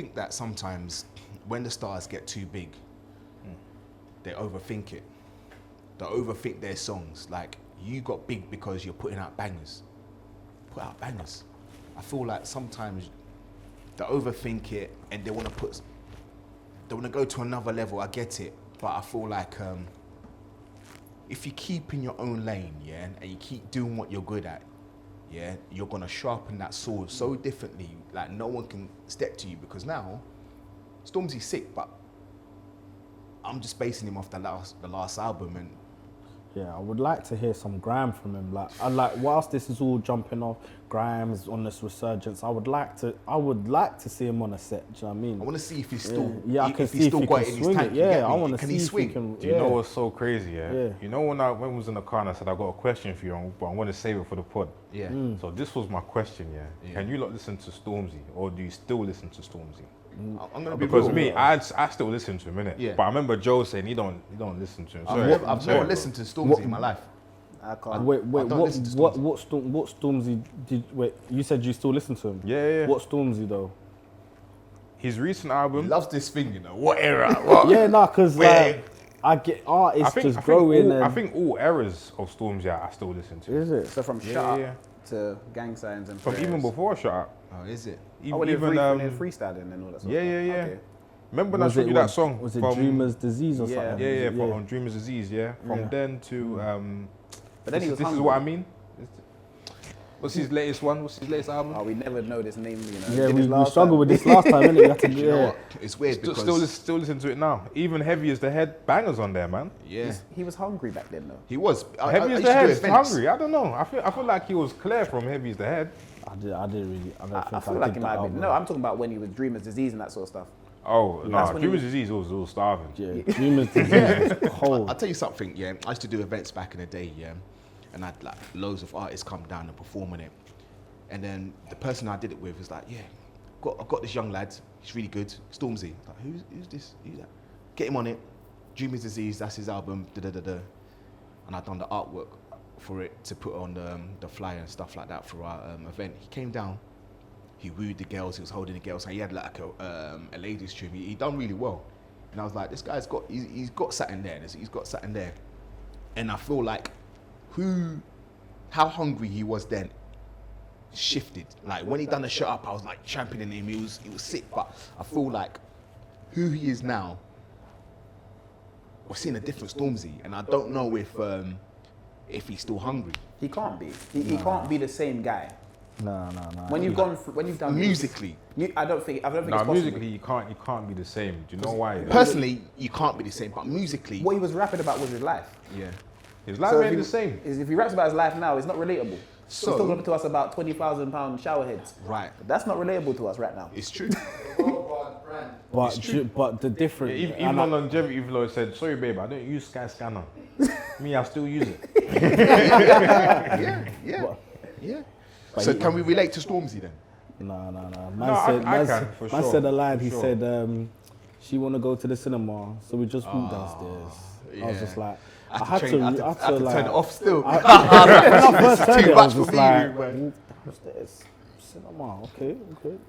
think that sometimes when the stars get too big, they overthink it. They overthink their songs. Like, you got big because you're putting out bangers. Put out bangers. I feel like sometimes they overthink it and they want to go to another level. I get it, but I feel like if you keep in your own lane, yeah, and you keep doing what you're good at, yeah, you're gonna sharpen that sword so differently. Like, no one can step to you, because now Stormzy's sick, but I'm just basing him off the last album. And yeah, I would like to hear some Grime from him. Like, whilst this is all jumping off, Grime's on this resurgence. I would like to see him on a set. Do you know what I mean? I want to see if he's still, I can see if he got can it in his swing tank. it. Yeah, I want to can see he if swing? he can. Do you know what's so crazy? Yeah. You know when I was in the car and I said I got a question for you, but I'm going to save it for the pod. Yeah. So this was my question. Yeah. Can you lot listen to Stormzy, or do you still listen to Stormzy? I'm gonna be Because real. me, I still listen to him, innit? Yeah. But I remember Joe saying he don't listen to him. I've never listened to Stormzy in my life. I can't. Wait, I don't listen to Stormzy. what Stormzy did? Wait, you said you still listen to him? Yeah. What Stormzy though? His recent He album. loves this thing, you know. What era? What? Yeah, nah, because Wait. I get artists just growing. I think all eras of Stormzy I still listen to. Is it? So from Shut Up to Gang Signs and From Prayers. even before Shut Up. Oh, is it? Oh, Even freestyling and all that sort yeah. of stuff. Okay. Remember when I showed you that song? Was it from, Dreamer's Disease or Yeah. something? Yeah, from Dreamer's Disease, yeah. From then to But then he was this is hungry. what I mean. What's his latest one? What's his latest album? Oh, we never know this name, you know. Yeah, Did we this last struggled time. with this last time, innit? We had to Do you know what? It's weird Still, because still listen to it now. Even Heavy as the Head, bangers on there, man. yeah, He was hungry back then, though. he was. I Heavy as used the to do Head, events. Hungry. I don't know. I feel like he was clear from Heavy as the Head. I don't think I feel like did he that might have been. album. No, I'm talking about when he was Dreamer's Disease and that sort of stuff. Oh no, That's when he Dreamer's was- Disease was all starving. Yeah, Dreamer's Disease was cold. I'll tell you something, yeah. I used to do events back in the day, yeah, and I'd like loads of artists come down and perform on it. And then the person I did it with was like, yeah, I've got this young lad, he's really good, Stormzy. Like, who's this? Who's that? Get him on it. Dreamer's Disease, that's his album, da-da-da-da. And I'd done the artwork for it to put on the flyer and stuff like that for our event. He came down, he wooed the girls, he was holding the girls, and he had like a ladies' trim. He done really well. And I was like, this guy's he's got something there. He's got something there. And I feel like how hungry he was then shifted. Like when he done the Shut Up, I was like championing him. He was sick, but I feel like who he is now, we're seeing a different Stormzy, and I don't know if he's still hungry. He can't be. He can't be the same guy. No. When you've done Musically, I don't think it's No, possible. musically you can't be the same. Do you know why? personally, you can't be the same, but musically, What he was rapping about was his life. yeah. His life So ain't if the same. If he raps about his life now, it's not relatable. So- He's talking to us about £20,000 shower heads. Right. That's not relatable to us right now. It's true. But the difference. Even on longevity, even though it said, sorry babe, I don't use Sky Scanner. Me, I still use it. Yeah. So can we relate to Stormzy then? No. I can, for Man sure, said a line. for He sure. said, she want to go to the cinema, so we just walked downstairs. I was yeah. just like, I had to turn it off still. When I first heard too it, I much was for just me, like, man. walk downstairs, cinema, okay. I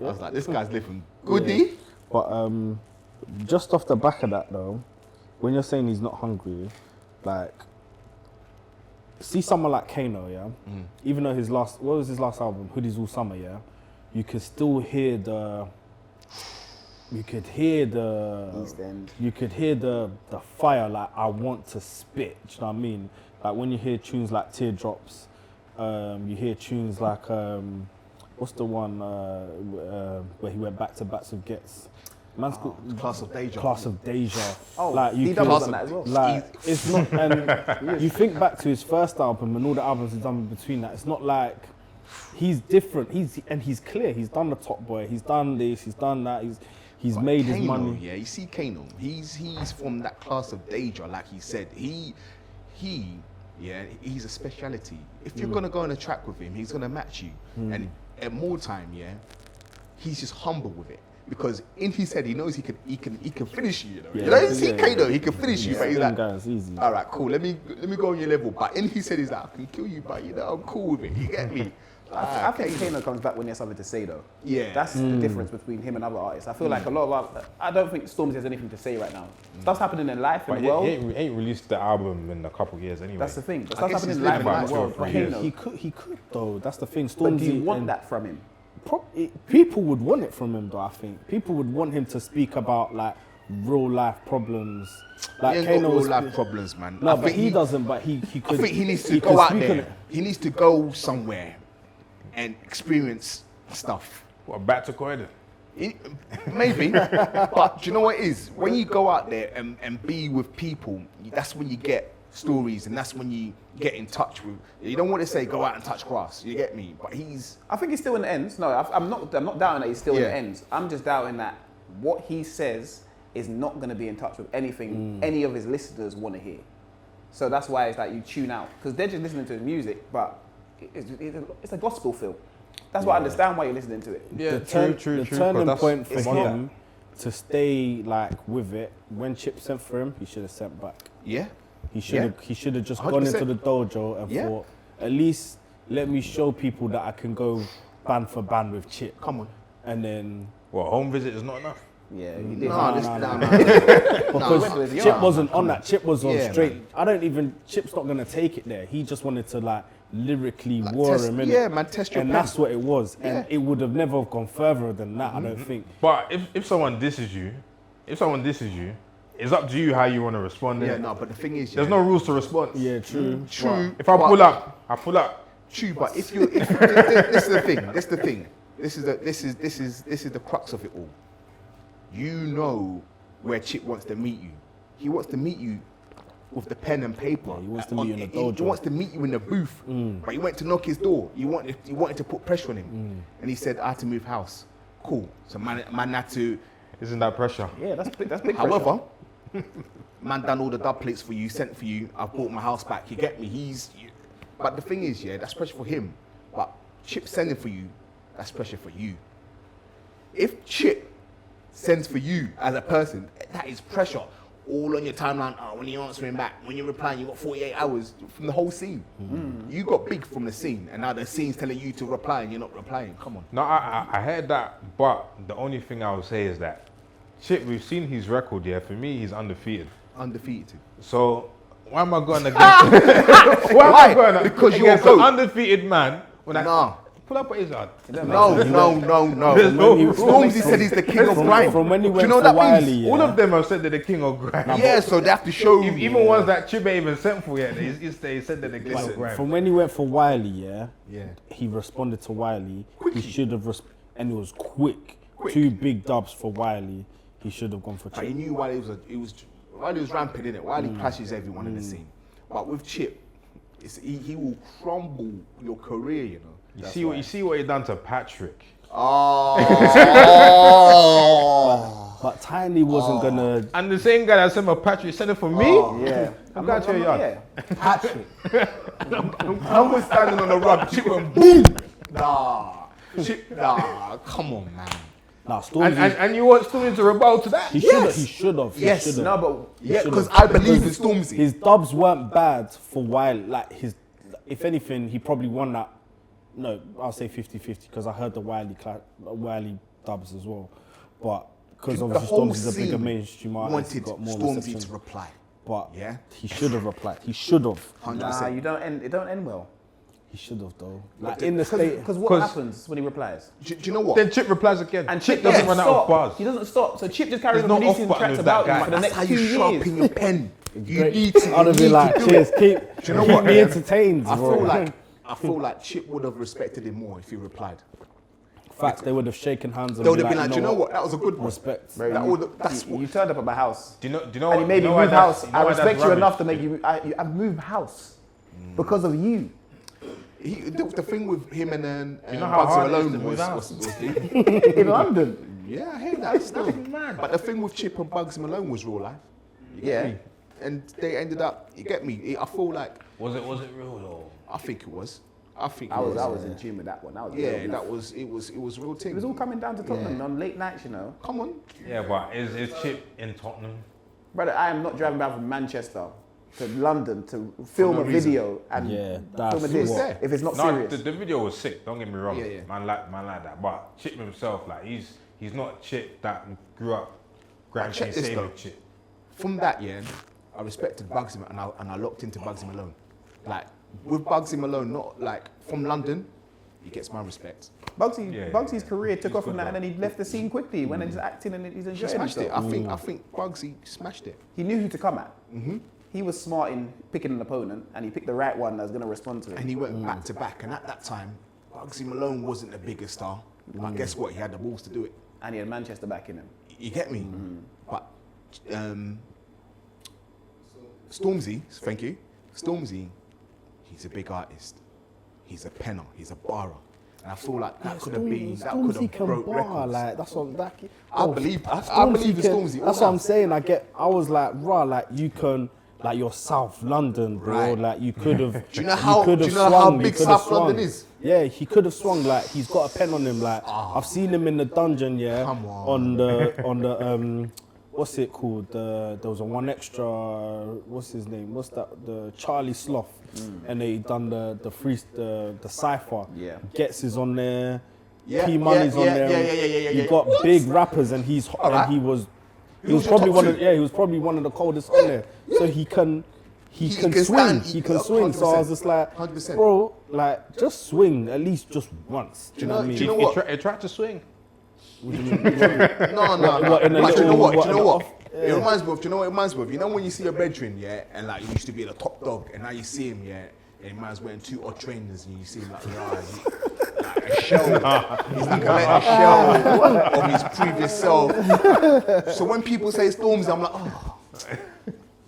Yeah. was like, this guy's living goodie. But just off the back of that though, when you're saying he's not hungry, like, see someone like Kano, yeah? Even though what was his last album? Hoodies All Summer, yeah? You could still hear the East End. you could hear the fire, like, I want to spit, do you know what I mean? Like when you hear tunes like Teardrops, you hear tunes like, what's the one where he went back to backs with Getz? Man's called Class of Deja. Class of Deja. Oh, like you he could, doubles on that as well. like it's not, and you think back to his first album and all the albums he's done in between that, it's not like he's different. He's clear. He's done the Top Boy. He's done this. He's done that. He's But made his Kano, money. Yeah, you see Kano. He's from that class of Deja, like he said. He's a speciality. If you're gonna go on a track with him, he's gonna match you. And at more time, yeah, he's just humble with it. Because in his head, he knows he can finish you. You know, Yeah, you know, you see yeah, Kano, he can finish you. Yeah, But he's them like, guys, easy. all right, cool. Let me go on your level. But in his head, he's like, I can kill you, but you know, I'm cool with it. You get me? I think Kano comes back when he has something to say, though. Yeah. That's the difference between him and other artists. I feel like a lot of I don't think Stormzy has anything to say right now. Stuff's happening in life, in But the world. he ain't released the album in a couple of years anyway. That's the thing. I Stuff's guess happening he's in life, living in the life world. for But years. Kano, He could though. That's the thing. but do you Stormzy want and- that from him? People would want it from him though. I think people would want him to speak about like real life problems. Like He ain't got Kano real was life problems, man. No, I but think he doesn't. But he I could. think he needs to he go could out speak on there. it. He needs to go somewhere and experience stuff. What, back to Croydon? Maybe, but do you know what it is? When you go out there and be with people, that's when you get stories, and that's when you get in touch with. You don't want to say go out and touch grass. You get me? But I think he's still in the ends. No, I'm not doubting that he's still in Yeah. the ends. I'm just doubting that what he says is not going to be in touch with anything any of his listeners want to hear. So that's why it's like you tune out, because they're just listening to his music, but it's a gospel feel. That's why I understand why you're listening to it. Yeah, the true. turning But point for it's him to stay like with it. When Chip sent for him, he should have sent back. yeah, He should have. Yeah. He should have just 100%. gone into the dojo and Yeah. thought, at least let me show people that I can go band for band with Chip. come on. And then Well, home visit is not enough. Yeah, he did. because Went to his Chip yard. wasn't on that. Chip was on Yeah, straight. man. I don't even. Chip's not gonna take it there. He just wanted to like lyrically Like, war test- him in yeah, man, test your and pen. that's what it was. And Yeah. it would have never gone further than that. I don't think. But if someone disses you, it's up to you how you want to respond. Yeah, innit? no, but the thing is, There's no rules to response. Yeah, true. true. If I but- pull up, I pull up. True, but if you, this is the thing. This is the thing. This is the crux of it all. You know where Chip wants to meet you. He wants to meet you with the pen and paper. Yeah, he wants to meet you in the He dojo. wants to meet you in the booth. But he went to knock his door. He wanted to put pressure on him, and he said, "I had to move house." Cool. So man had to. Isn't that pressure? Yeah, that's big pressure. However, man done all the dub plates for you, sent for you. I've bought my house back. You get me? But the thing is, yeah, that's pressure for him. But Chip sending for you, that's pressure for you. If Chip sends for you as a person, that is pressure. All on your timeline. Oh, when you're answering back, when you're replying, you got 48 hours from the whole scene. You got big from the scene, and now the scene's telling you to reply, and you're not replying. Come on. No, I heard that, but the only thing I would say is that Chip, we've seen his record. Yeah, for me, he's undefeated. Undefeated. So why am I going against? Why am I going Because you're against a an goat. undefeated man? When I Nah. pull up at his yard. No. There's No. no- Stormzy said he's the king of grime. From when he Do went you know for what that Wiley, means? yeah. All of them have said they're the king of grime. Yeah, so they have to show. Even ones that Chip ain't even sent for yet, they said they're the king of grime. From when he went for Wiley, yeah, Yeah. he responded to Wiley. He should have, and it was quick. 2 big dubs for Wiley. He should have gone for But he Chip. knew Wiley was rampant in it. Wiley clashes everyone in the scene. But with Chip, he will crumble your career, you know. You see what he done to Patrick. Oh. But Tiny wasn't gonna. And the same guy that sent my Patrick sent it for me. Yeah. I'm glad you're young. Yeah. Patrick. I was standing on the rug. Chip went boom. Nah. Come on, man. Nah, Stormzy. And you want Stormzy to rebel to that? He Yes. should have. Yes. No, but Yeah, because I believe in Stormzy. His dubs weren't bad for Wiley. Like if anything, he probably won that. No, I'll say 50-50 because I heard the Wiley dubs as well. But because The obviously whole Stormzy's a bigger scene mainstream artist, wanted got more Stormzy reception. to reply. But Yeah. he should have replied. He should have. 100%. nah, it don't end well. He should have though. Like in the state. Because what 'Cause- happens when he replies? Do you know what? Then Chip replies again. And Chip Chip doesn't doesn't run out of stop. bars. He doesn't stop. So Chip just carries There's on no releasing off button tracks with that about him guy. for the That's next how 2 you years. sharpen your pen. You Great. need to. I'd have been like, cheers, keep Do you know what? me entertained. I bro. feel like Chip would have respected him more if he replied. Facts, they would have shaken hands and They would be have been like, do you know what? That was a good one. Respect. That's You turned up at my house. Do you know? And you made me why move that's- house. you know I why that's respect you rubbish? enough to make you. I've moved house because of you. The thing with him and know how Bugzy hard it is Malone to move out? was deep. In London. Yeah, I hear that still. That's mad. But the thing with Chip and Bugzy Malone was real life. You get Yeah. me? And they ended up, you get me? I feel like, Was it real though? I think it was. I think it I was in tune with that one. That was Yeah, real. it was real thing. It was all coming down to Tottenham on late nights, you know. Come on. Yeah, but is Chip in Tottenham? Brother, I am not driving back from Manchester to London to film no a reason. video and Yeah, that's film a disc what- if it's not No, serious? the video was sick. Don't get me wrong. Yeah. Man like that. But Chip himself, like he's not a Chip that grew up grime check this same though. with Chip. From that, I respected Bugzy and I locked into Bugzy Malone. Like with Bugzy Malone, not like from London, he gets my respect. Bugsy's career took He's off from good, that, and though. then he left the scene quickly. Went into acting, and he's He enjoying smashed it. himself. I think Bugzy smashed it. He knew who to come at. He was smart in picking an opponent, and he picked the right one that's going to respond to it. And he went back to back. And at that time, Bugzy Malone wasn't the biggest star. But guess what? He had the balls to do it. And he had Manchester backing him. You get me? But Stormzy, thank you. Stormzy, he's a big artist. He's a penner. He's a barrer. And I feel like that could have been, that could Stormzy have can broke bar, records. like that's what that. I believe in Stormzy Stormzy. That's what I'm saying. I was like, rah, like you can, like you're South London, bro. Right. Like you could have. Do you know how could have big he could South have swung. London is? Yeah, he could have swung. Like he's got a pen on him. Like I've seen him in the dungeon. Yeah, Come on. on the what's it called? There was a one extra. What's his name? What's that? The Charlie Sloth. And they done the cipher. Yeah. Getz is on there. Yeah, P Money's yeah, on yeah, there. yeah. You got big rappers, and he right. was was your probably top one two? of he was probably one of the coldest on there. So he can can swing. stand. He can swing. So I was just like, 100%. bro, like just swing at least just once. Do you know what I mean? do you know what? He tried to swing. No. What, in a But do you know little- what? what, Do you know in what? the It reminds me of. Do you know what it reminds me of? You know when you see a brethren, yeah, and like he used to be the top dog, and now you see him, yeah, and he man's wearing 2 odd trainers, and you see him like, like a shell. He's like a shell of his previous self. So when people say Stormzy, I'm like, oh,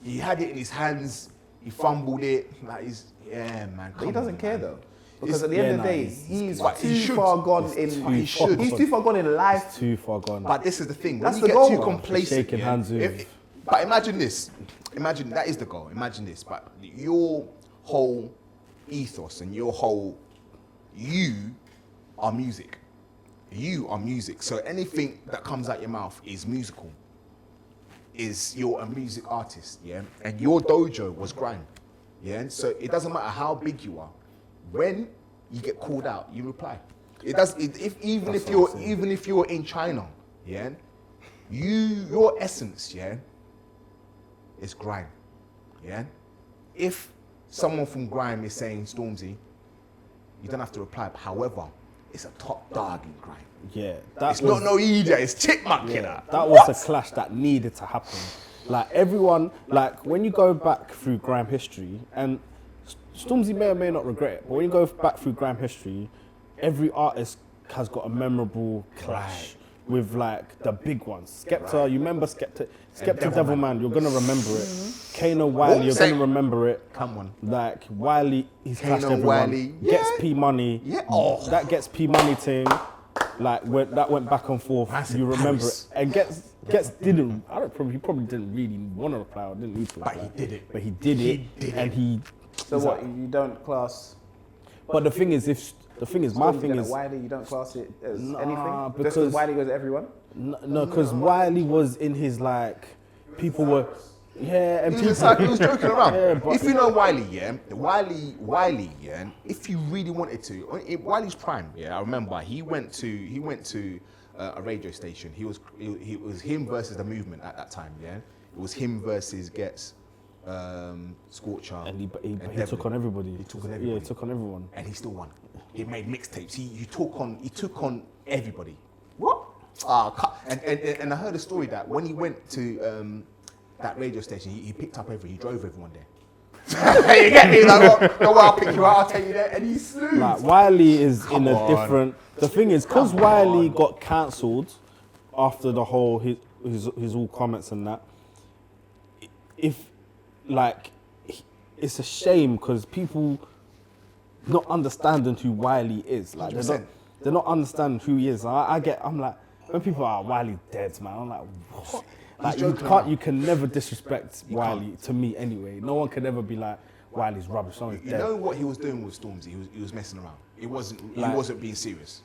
he had it in his hands, he fumbled it, like man. But he doesn't care though. It's- Because at the end of the yeah, day, nah, he's but he too should. far gone in. He should. He's too far gone in life. Too far gone. But this is the thing. That's When you the get goal. too complacent, Shaking yeah, hands with- but imagine this. Imagine that is the goal. Imagine this. But your whole ethos and your whole you are music. You are music. So anything that comes out your mouth is musical. You're a music artist, yeah? And your dojo was grime. Yeah. So it doesn't matter how big you are. When you get called out, you reply. It does. Even if you're in China, yeah, your essence, yeah, is grime, yeah. If someone from grime is saying Stormzy, you don't have to reply. But however, it's a top dog in grime. yeah, that It's was, not no idiot. It's chipmunk, yeah, you know. that was a clash that needed to happen. Like everyone, like when you go back through grime history, and Stormzy may or may not regret it, but when you go back through grime history, every artist has got a memorable clash with like the big ones. Skepta, you remember Skepta? Skepta Devilman, you're gonna remember it. Kano, Wiley, you're Say- gonna remember it. Come on. Like Wiley, he's clashed Kano, everyone. Wiley, Gets yeah. P Money. Yeah. Oh. That Gets P Money thing. Like that went back and forth. That's You in remember Paris. it. And Getz didn't. He probably didn't really want to reply or didn't need to. But reply. he did it. But he did He it. did And it. he. So he's what? like- You don't class. but the thing is, my thing is. Wiley, you don't class it as Nah, anything. Just because- because Wiley goes to everyone. No, because Wiley was in his like. People were. Yeah, and He people. was joking around. Yeah, but- if you know Wiley, yeah, Wiley, yeah. If you really wanted to, in Wiley's prime, yeah. I remember he went to a radio station. He was him versus the movement at that time, yeah. It was him versus Getz, Scorcher, And he Devlin. took on everybody. He took on Yeah, everybody. he took on everyone. And he still won. He made mixtapes. He took on everybody. What? And I heard a story that when he went to that radio station, he picked up he drove everyone there. You get me? He's like, no, I'll pick you out, I'll take you there, and he slew. Like Wiley is in a on. different. The thing is, because Wiley got cancelled after the whole his all comments and that. If like, it's a shame because people not understanding who Wiley is. Like 100%. they're not understanding who he is. I'm like, when people are Wiley dead, man. I'm like, what? Like you can never disrespect Wiley to me anyway. No one can ever be like Wiley's rubbish. Someone's You dead. know what he was doing with Stormzy? He was messing around. He wasn't being serious.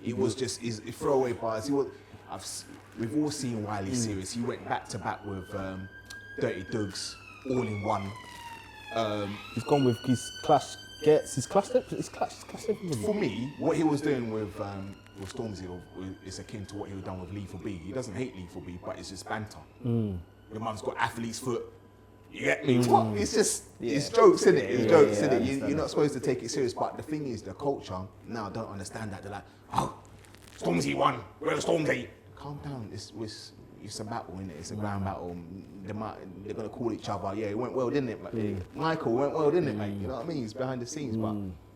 He was just his throwaway bars. We've all seen Wiley serious. He went back to back with Dirty Dugs, all in one. He's gone with his clash. Getz. His clash. His clash. For me, what he was doing with Stormzy is akin to what he was done with Lethal B. He doesn't hate Lethal B, but it's just banter. Your mum's got athlete's foot. You get me? What? It's just, it's jokes, innit? It's jokes, innit? You're not supposed to take it serious, but the thing is, the culture now don't understand that. They're like, oh, Stormzy won, we're the Stormzy. Calm down, it's a battle, innit? It's a ground battle. They're gonna call each other, yeah, it went well, didn't it? Michael went well, didn't it, mate? You know what I mean? It's behind the scenes, but